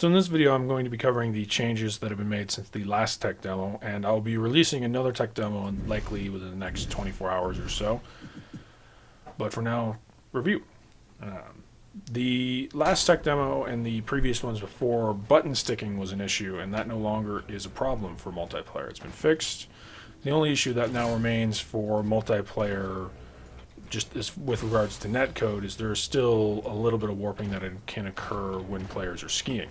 So in this video I'm going to be covering the changes that have been made since the last tech demo, and I'll be releasing another tech demo likely within the next 24 hours or so. But for now, review. The last tech demo and the previous ones before, button sticking was an issue, and that no longer is a problem for multiplayer. It's been fixed. The only issue that now remains for multiplayer, just as with regards to netcode, is there's still a little bit of warping that can occur when players are skiing.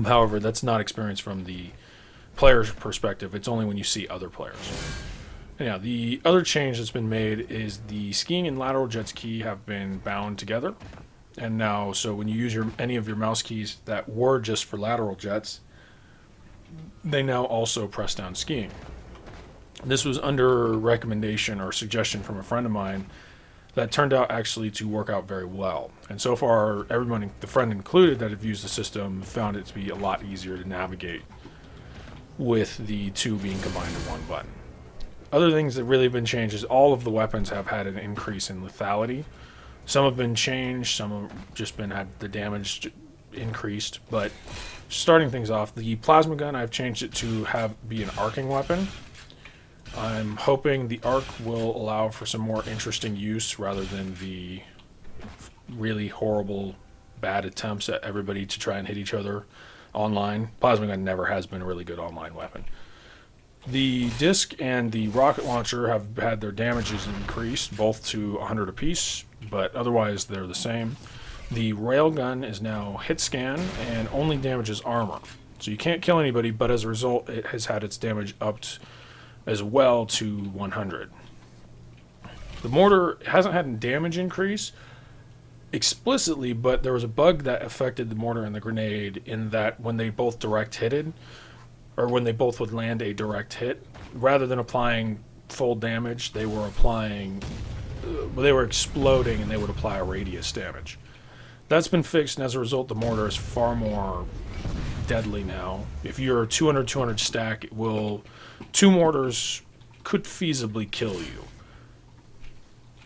However, that's not experienced from the player's perspective. It's only when you see other players. Now, the other change that's been made is the skiing and lateral jet ski have been bound together. And now, so when you use any of your mouse keys that were just for lateral jets, they now also press down skiing. This was under recommendation or suggestion from a friend of mine that turned out actually to work out very well. And so far, everyone, the friend included, that have used the system found it to be a lot easier to navigate with the two being combined in one button. Other things that really have been changed is all of the weapons have had an increase in lethality. Some have been changed, some have just been had the damage increased. But starting things off, the plasma gun, I've changed it to be an arcing weapon. I'm hoping the arc will allow for some more interesting use rather than the really horrible, bad attempts at everybody to try and hit each other online. Plasma gun never has been a really good online weapon. The disc and the rocket launcher have had their damages increased, both to 100 apiece, but otherwise they're the same. The railgun is now hit scan and only damages armor. So you can't kill anybody, but as a result, it has had its damage upped as well to 100. The mortar hasn't had a damage increase explicitly, but there was a bug that affected the mortar and the grenade in that when they both direct hitted, or when they both would land a direct hit, rather than applying full damage, they were exploding and they would apply a radius damage. That's been fixed, and as a result, the mortar is far more deadly now. If you're a 200-200 stack, two mortars could feasibly kill you.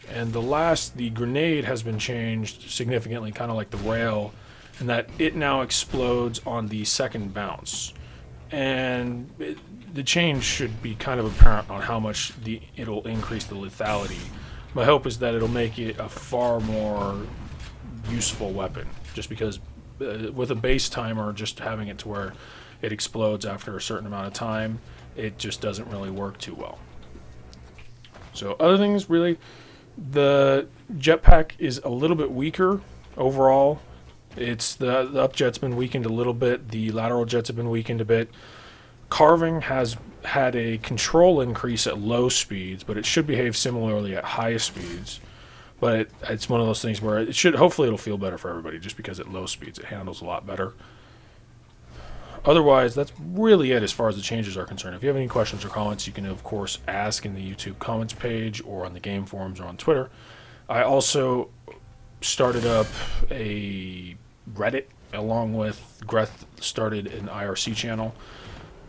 And the grenade has been changed significantly, kind of like the rail, in that it now explodes on the second bounce. And the change should be kind of apparent on how much it'll increase the lethality. My hope is that it'll make it a far more useful weapon, just because with a base timer, just having it to where it explodes after a certain amount of time, it just doesn't really work too well. So other things, really, the jetpack is a little bit weaker overall. It's the up jet's been weakened a little bit. The lateral jets have been weakened a bit. Carving has had a control increase at low speeds, but it should behave similarly at high speeds. But it's one of those things where hopefully it'll feel better for everybody, just because at low speeds it handles a lot better. Otherwise, that's really it as far as the changes are concerned. If you have any questions or comments, you can, of course, ask in the YouTube comments page or on the game forums or on Twitter. I also started up a Reddit, along with Greth started an IRC channel.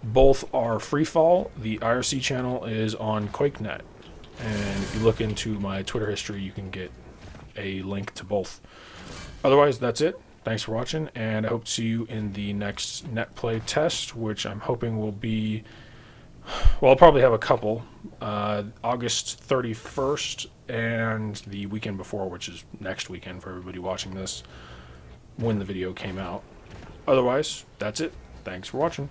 Both are free fall. The IRC channel is on QuakeNet. And if you look into my Twitter history, you can get a link to both. Otherwise, that's it. Thanks for watching, and I hope to see you in the next NetPlay test, which I'm hoping will be, well, I'll probably have a couple. August 31st and the weekend before, which is next weekend for everybody watching this when the video came out. Otherwise, that's it. Thanks for watching.